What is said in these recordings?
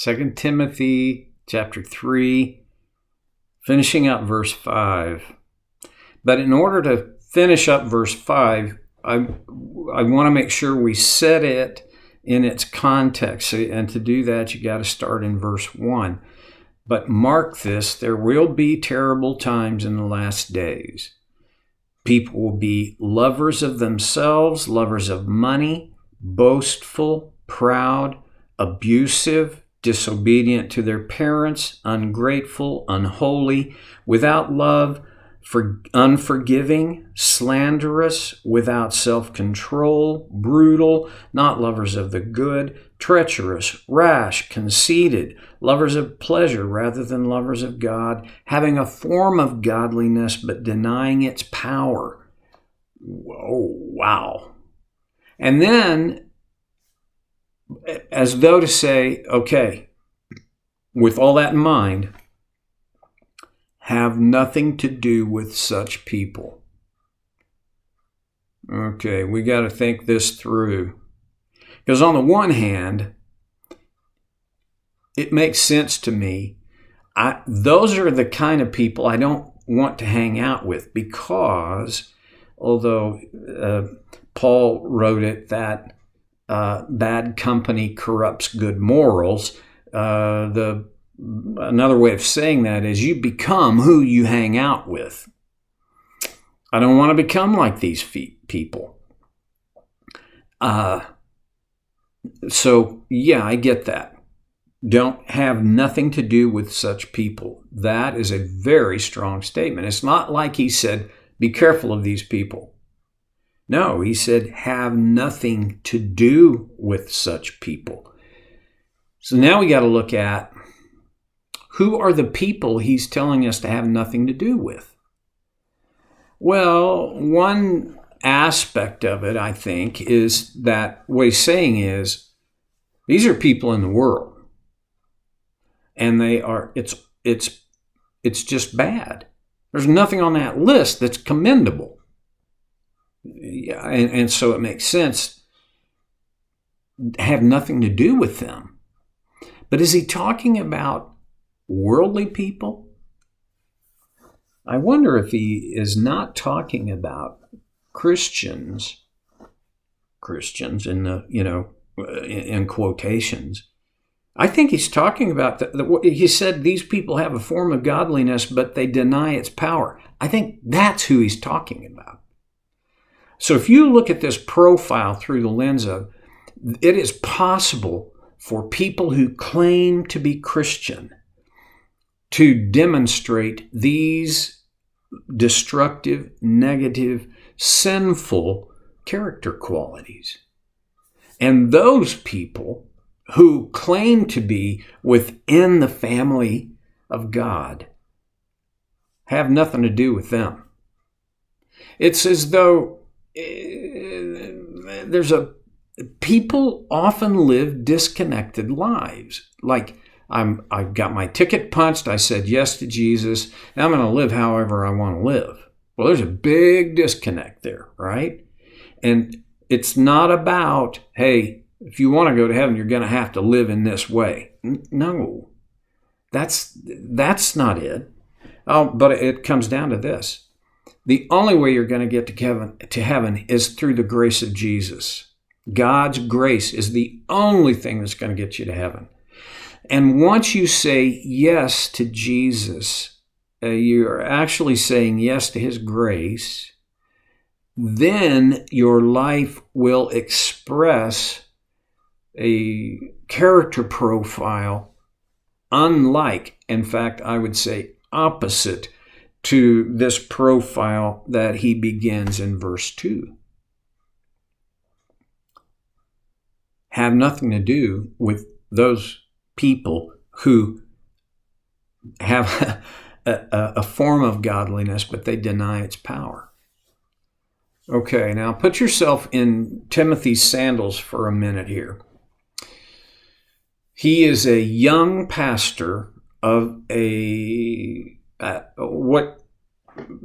2 Timothy chapter 3, finishing up verse 5. But in order to finish up verse 5, I want to make sure we set it in its context. And to do that, you got to start in verse 1. But mark this, there will be terrible times in the last days. People will be lovers of themselves, lovers of money, boastful, proud, abusive, disobedient to their parents, ungrateful, unholy, without love, unforgiving, slanderous, without self-control, brutal, not lovers of the good, treacherous, rash, conceited, lovers of pleasure rather than lovers of God, having a form of godliness but denying its power. Whoa, wow. And then, as though to say, okay, with all that in mind, have nothing to do with such people. Okay, we got to think this through. Because on the one hand, it makes sense to me. Those are the kind of people I don't want to hang out with because, although Paul wrote it that bad company corrupts good morals, another way of saying that is you become who you hang out with. I don't want to become like these people. So, yeah, I get that. Don't have nothing to do with such people. That is a very strong statement. It's not like he said, be careful of these people. No, he said, have nothing to do with such people. So now we got to look at who are the people he's telling us to have nothing to do with? Well, one aspect of it, I think, is that what he's saying is these are people in the world. And they are, it's just bad. There's nothing on that list that's commendable. Yeah, and so it makes sense to have nothing to do with them. But is he talking about worldly people? I wonder if he is not talking about Christians in the, in quotations. I think he's talking about, he said these people have a form of godliness, but they deny its power. I think that's who he's talking about. So if you look at this profile through the lens of, it is possible for people who claim to be Christian to demonstrate these destructive, negative, sinful character qualities. And those people who claim to be within the family of God have nothing to do with them. It's as though people often live disconnected lives. Like, I've got my ticket punched. I said yes to Jesus. And I'm going to live however I want to live. Well, there's a big disconnect there, right? And it's not about, hey, if you want to go to heaven, you're going to have to live in this way. No, that's not it. But it comes down to this. The only way you're going to get to heaven is through the grace of Jesus. God's grace is the only thing that's going to get you to heaven. And once you say yes to Jesus, you're actually saying yes to his grace, then your life will express a character profile unlike, in fact, I would say opposite to this profile that he begins in verse 2. Have nothing to do with those people who have a form of godliness, but they deny its power. Okay, now put yourself in Timothy's sandals for a minute here. He is a young pastor of what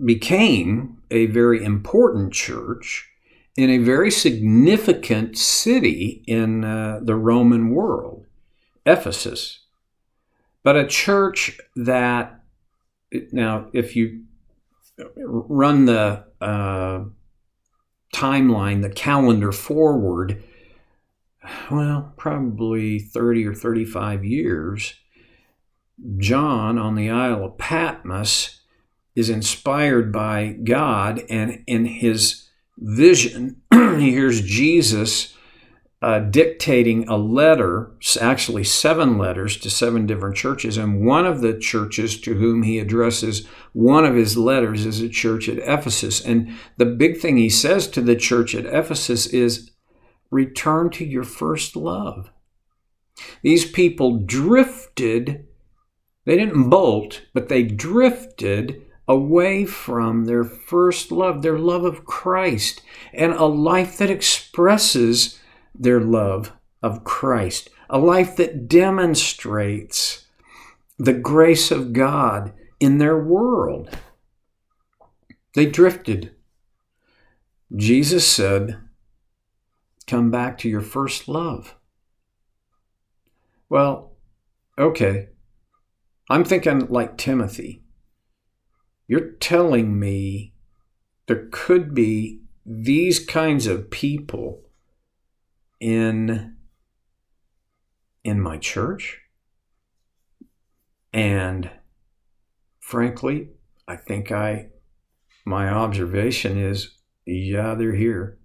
became a very important church in a very significant city in the Roman world, Ephesus. But a church that, now, if you run the timeline, the calendar forward, well, probably 30 or 35 years, John on the Isle of Patmos is inspired by God, and in his vision, he hears Jesus dictating a letter, actually 7 letters to 7 different churches, and one of the churches to whom he addresses one of his letters is a church at Ephesus. And the big thing he says to the church at Ephesus is, return to your first love. These people drifted, they didn't bolt, but they drifted away from their first love, their love of Christ, and a life that expresses their love of Christ, a life that demonstrates the grace of God in their world. They drifted. Jesus said, come back to your first love. Well, okay, I'm thinking like Timothy. You're telling me there could be these kinds of people in my church? And frankly, I think my observation is, yeah, they're here.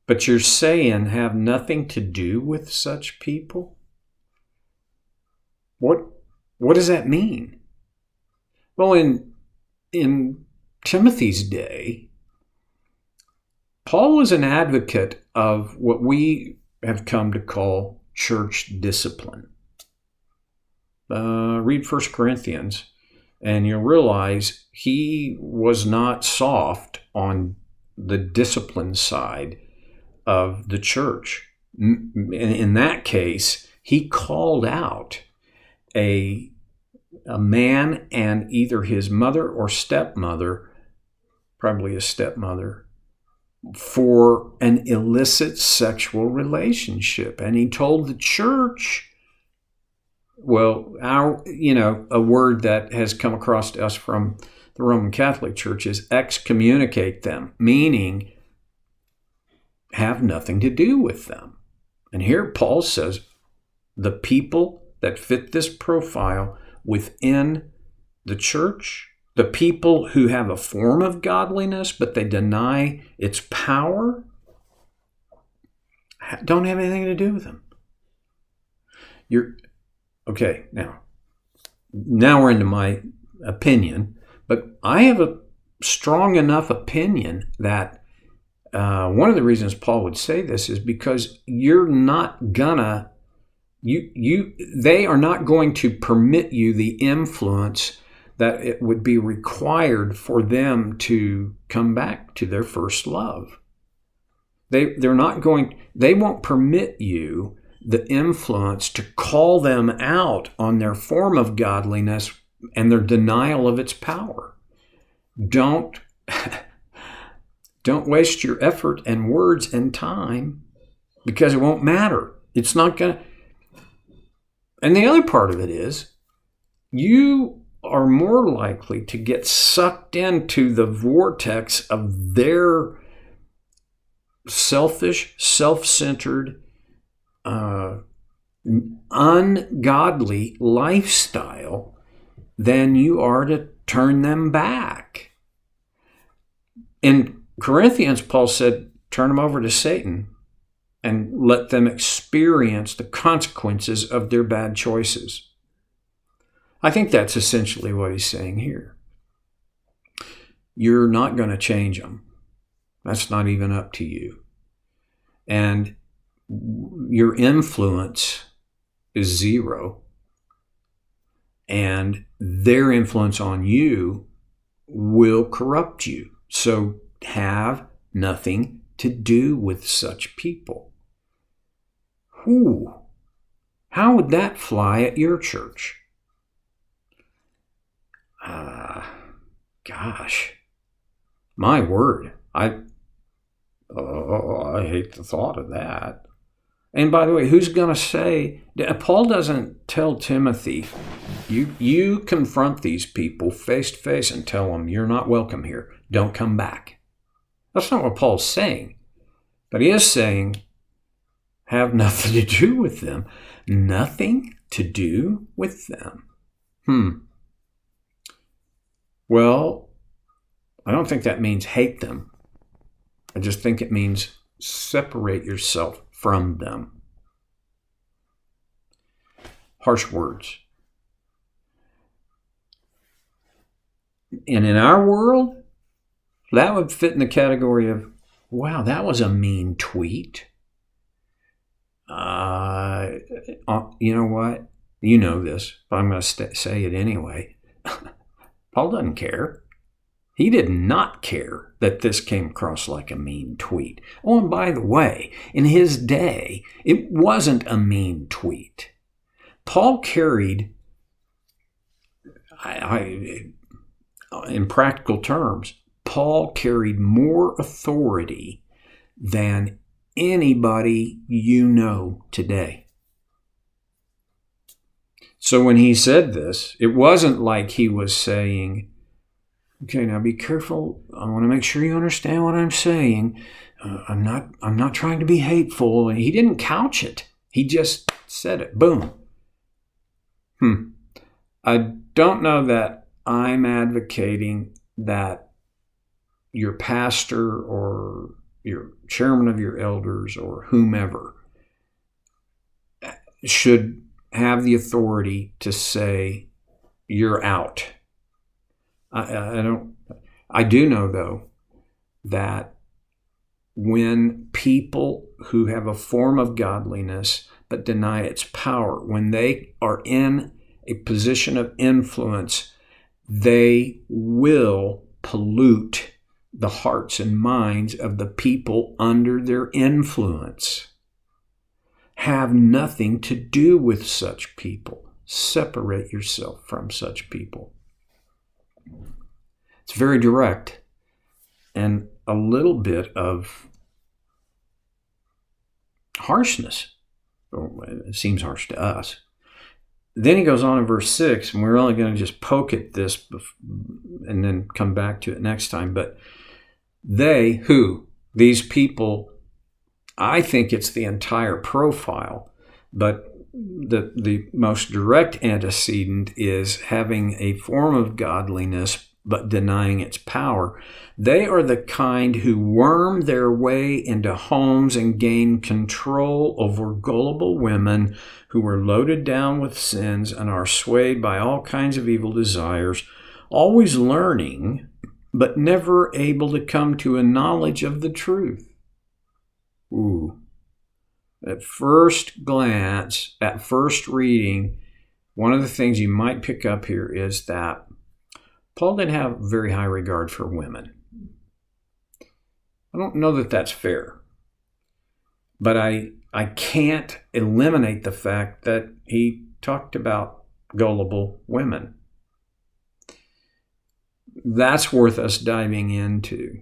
But you're saying have nothing to do with such people? What does that mean? Well, in Timothy's day, Paul was an advocate of what we have come to call church discipline. Read 1 Corinthians, and you'll realize he was not soft on the discipline side of the church. In that case, he called out a man and either his mother or stepmother, probably a stepmother, for an illicit sexual relationship. And he told the church, well, a word that has come across to us from the Roman Catholic Church is excommunicate them, meaning have nothing to do with them. And here Paul says the people that fit this profile within the church, the people who have a form of godliness, but they deny its power, don't have anything to do with them. Okay, now we're into my opinion, but I have a strong enough opinion that one of the reasons Paul would say this is because you're not gonna, they are not going to permit you the influence that it would be required for them to come back to their first love. They won't permit you the influence to call them out on their form of godliness and their denial of its power. Don't waste your effort and words and time, because it won't matter. It's not going to. And the other part of it is, you are more likely to get sucked into the vortex of their selfish, self-centered, ungodly lifestyle than you are to turn them back. In Corinthians, Paul said, turn them over to Satan and let them experience the consequences of their bad choices. I think that's essentially what he's saying here. You're not going to change them. That's not even up to you. And your influence is zero. And their influence on you will corrupt you. So have nothing to do with such people. How would that fly at your church? Gosh, my word, I hate the thought of that. And by the way, who's going to say, Paul doesn't tell Timothy, You confront these people face to face and tell them you're not welcome here. Don't come back. That's not what Paul's saying. But he is saying, have nothing to do with them. Nothing to do with them. Well, I don't think that means hate them. I just think it means separate yourself from them. Harsh words. And in our world, that would fit in the category of, wow, that was a mean tweet. You know what? You know this, but I'm going to say it anyway. Paul doesn't care. He did not care that this came across like a mean tweet. Oh, and by the way, in his day, it wasn't a mean tweet. Paul carried, in practical terms, Paul carried more authority than anybody you know today. So when he said this, it wasn't like he was saying, okay, now be careful. I want to make sure you understand what I'm saying. I'm not trying to be hateful. And he didn't couch it. He just said it. Boom. I don't know that I'm advocating that your pastor or your chairman of your elders or whomever should have the authority to say you're out. I do know, though, that when people who have a form of godliness but deny its power, when they are in a position of influence, they will pollute the hearts and minds of the people under their influence. Have nothing to do with such people. Separate yourself from such people. It's very direct and a little bit of harshness. It seems harsh to us. Then he goes on in verse 6, and we're only going to just poke at this and then come back to it next time. But they, who? These people, I think it's the entire profile, but the most direct antecedent is having a form of godliness but denying its power. They are the kind who worm their way into homes and gain control over gullible women who are loaded down with sins and are swayed by all kinds of evil desires, always learning but never able to come to a knowledge of the truth. At first glance, at first reading, one of the things you might pick up here is that Paul didn't have very high regard for women. I don't know that that's fair, but I can't eliminate the fact that he talked about gullible women. That's worth us diving into.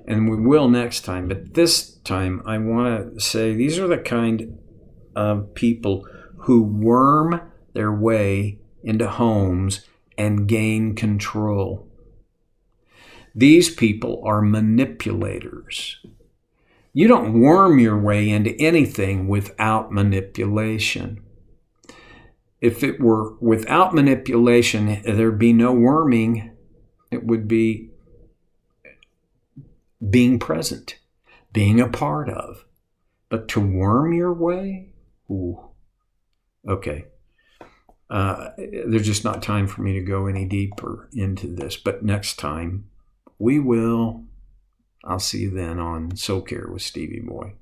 And we will next time. But this time, I want to say these are the kind of people who worm their way into homes and gain control. These people are manipulators. You don't worm your way into anything without manipulation. If it were without manipulation, there'd be no worming. It would be being present, being a part of. But to worm your way? Okay. There's just not time for me to go any deeper into this. But next time, we will. I'll see you then on Soul Care with Stevie Boy.